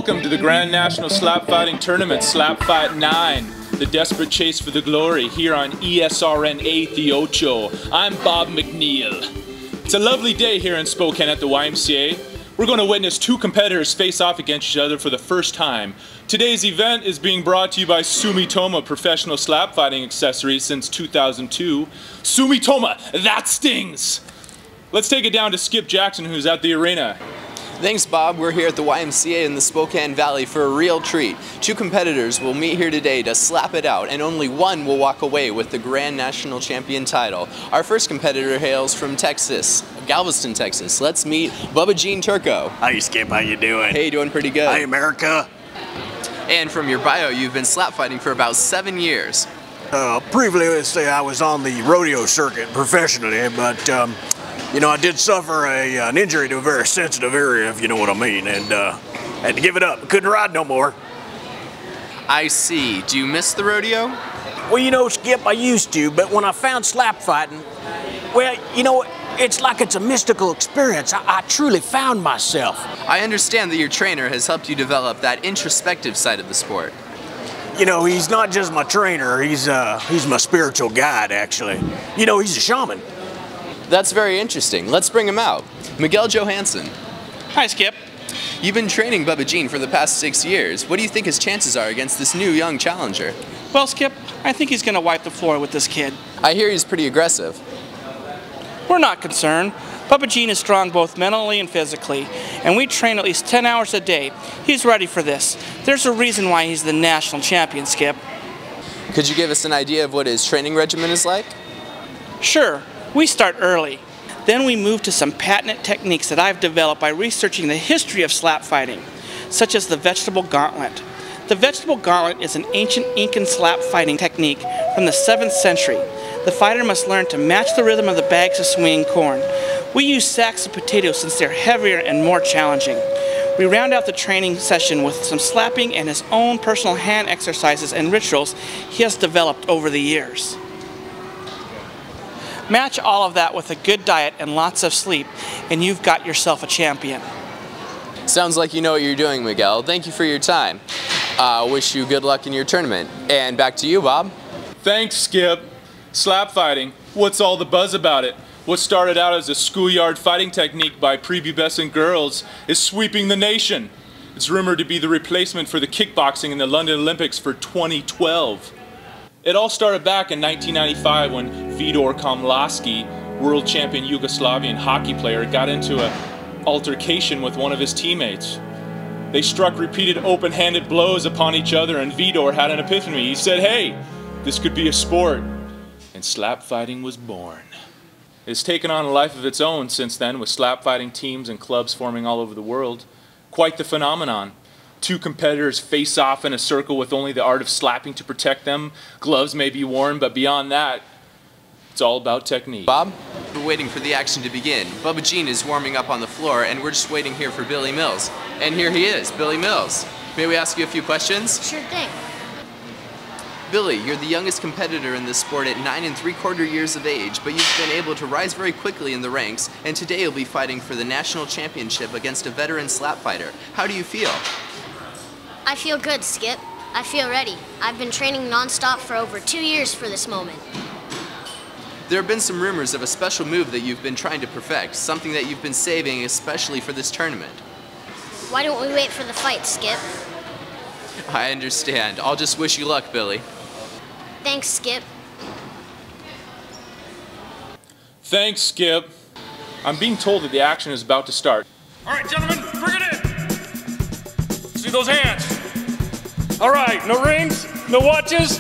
Welcome to the Grand National Slapfighting Tournament, Slapfight 9, the desperate chase for the glory, here on ESRN 88. I'm Bob McNeil. It's a lovely day here in Spokane at the YMCA. We're going to witness two competitors face off against each other for the first time. Today's event is being brought to you by Sumitomo Professional Slapfighting Accessories since 2002. Sumitomo, that stings! Let's take it down to Skip Jackson, who's at the arena. Thanks, Bob. We're here at the YMCA in the Spokane Valley for a real treat. Two competitors will meet here today to slap it out, and only one will walk away with the Grand National Champion title. Our first competitor hails from Texas, Galveston, Texas. Let's meet Bubba Jean Turco. Hi, Skip. How you doing? Hey, doing pretty good. Hi, America. And from your bio, you've been slap fighting for about 7 years. Previously, I was on the rodeo circuit professionally, but you know, I did suffer an injury to a very sensitive area, if you know what I mean, and had to give it up. Couldn't ride no more. I see. Do you miss the rodeo? Well, you know, Skip, I used to, but when I found slap fighting, well, you know, it's like it's a mystical experience. I truly found myself. I understand that your trainer has helped you develop that introspective side of the sport. You know, he's not just my trainer, he's my spiritual guide, actually. You know, he's a shaman. That's very interesting. Let's bring him out. Miguel Johansson. Hi, Skip. You've been training Bubba Jean for the past 6 years. What do you think his chances are against this new young challenger? Well, Skip, I think he's going to wipe the floor with this kid. I hear he's pretty aggressive. We're not concerned. Bubba Jean is strong both mentally and physically, and we train at least 10 hours a day. He's ready for this. There's a reason why he's the national champion, Skip. Could you give us an idea of what his training regimen is like? Sure. We start early. Then we move to some patented techniques that I've developed by researching the history of slap fighting, such as the vegetable gauntlet. The vegetable gauntlet is an ancient Incan slap fighting technique from the 7th century. The fighter must learn to match the rhythm of the bags of swinging corn. We use sacks of potatoes since they're heavier and more challenging. We round out the training session with some slapping and his own personal hand exercises and rituals he has developed over the years. Match all of that with a good diet and lots of sleep, and you've got yourself a champion. Sounds like you know what you're doing, Miguel. Thank you for your time. Wish you good luck in your tournament. And back to you, Bob. Thanks, Skip. Slap fighting, what's all the buzz about it? What started out as a schoolyard fighting technique by prepubescent girls is sweeping the nation. It's rumored to be the replacement for the kickboxing in the London Olympics for 2012. It all started back in 1995 when Vidor Komlaski, world champion Yugoslavian hockey player, got into an altercation with one of his teammates. They struck repeated open-handed blows upon each other, and Vidor had an epiphany. He said, hey, this could be a sport. And slap fighting was born. It's taken on a life of its own since then, with slap fighting teams and clubs forming all over the world. Quite the phenomenon. Two competitors face off in a circle with only the art of slapping to protect them. Gloves may be worn, but beyond that, it's all about technique. Bob, we're waiting for the action to begin. Bubba Jean is warming up on the floor, and we're just waiting here for Billy Mills. And here he is, Billy Mills. May we ask you a few questions? Sure thing. Billy, you're the youngest competitor in this sport at 9 3/4 years of age, but you've been able to rise very quickly in the ranks, and today you'll be fighting for the national championship against a veteran slap fighter. How do you feel? I feel good, Skip. I feel ready. I've been training non-stop for over 2 years for this moment. There have been some rumors of a special move that you've been trying to perfect, something that you've been saving especially for this tournament. Why don't we wait for the fight, Skip? I understand. I'll just wish you luck, Billy. Thanks, Skip. Thanks, Skip. I'm being told that the action is about to start. All right, gentlemen, bring it in. See those hands? All right, no rings, no watches,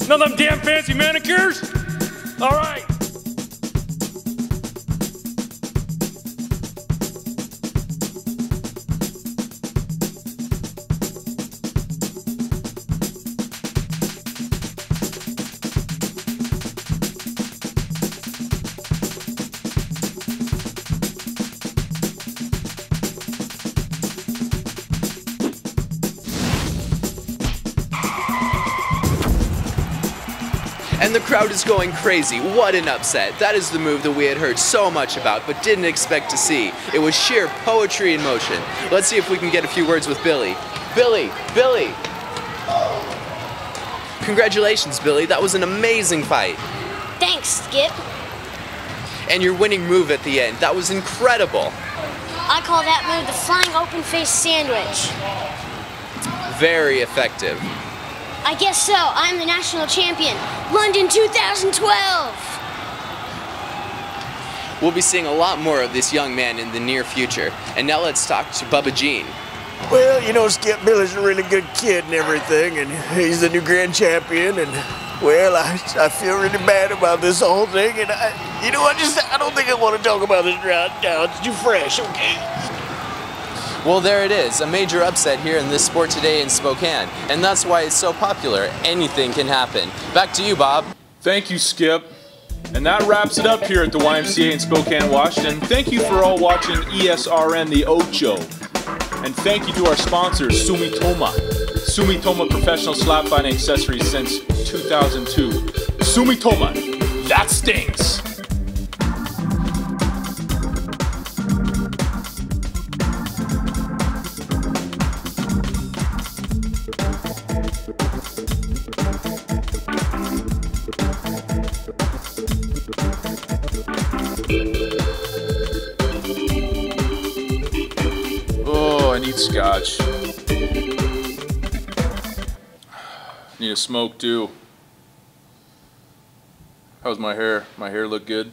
none of them damn fancy manicures. All right. And the crowd is going crazy. What an upset. That is the move that we had heard so much about but didn't expect to see. It was sheer poetry in motion. Let's see if we can get a few words with Billy. Billy! Congratulations, Billy. That was an amazing fight. Thanks, Skip. And your winning move at the end. That was incredible. I call that move the flying open-faced sandwich. Very effective. I guess so. I'm the national champion. London 2012! We'll be seeing a lot more of this young man in the near future. And now let's talk to Bubba Jean. Well, you know, Skip Billy's a really good kid and everything, and he's the new grand champion, and, well, I feel really bad about this whole thing, and I don't think I want to talk about this right now. It's too fresh, okay? Well, there it is, a major upset here in this sport today in Spokane, and that's why it's so popular. Anything can happen. Back to you, Bob. Thank you, Skip. And that wraps it up here at the YMCA in Spokane, Washington. Thank you for all watching ESRN The Ocho. And thank you to our sponsors, Sumitomo. Sumitomo Professional Slapfighting Accessories since 2002. Sumitomo, that stings! I need scotch. Need a smoke too. How's my hair? My hair look good?